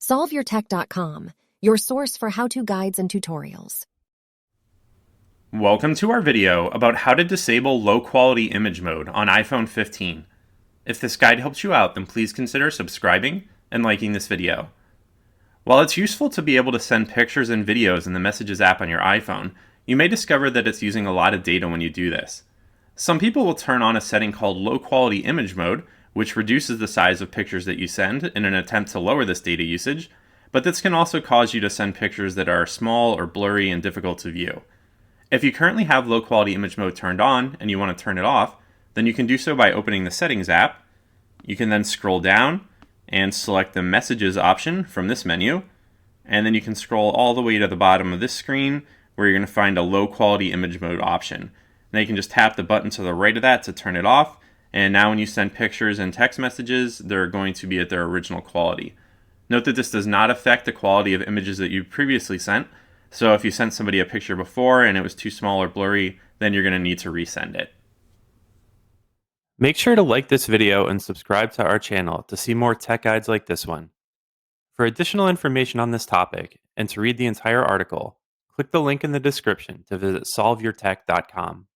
SolveYourTech.com, your source for how-to guides and tutorials. Welcome to our video about how to disable low-quality image mode on iPhone 15. If this guide helps you out, then please consider subscribing and liking this video. While it's useful to be able to send pictures and videos in the Messages app on your iPhone, you may discover that it's using a lot of data when you do this. Some people will turn on a setting called low-quality image mode, which reduces the size of pictures that you send in an attempt to lower this data usage, but this can also cause you to send pictures that are small or blurry and difficult to view. If you currently have low quality image mode turned on and you want to turn it off, then you can do so by opening the Settings app. You can then scroll down and select the Messages option from this menu, and then you can scroll all the way to the bottom of this screen where you're going to find a low quality image mode option. Now you can just tap the button to the right of that to turn it off, and now when you send pictures and text messages, they're going to be at their original quality. Note that this does not affect the quality of images that you previously sent, so if you sent somebody a picture before and it was too small or blurry, then you're going to need to resend it. Make sure to like this video and subscribe to our channel to see more tech guides like this one. For additional information on this topic and to read the entire article, click the link in the description to visit solveyourtech.com.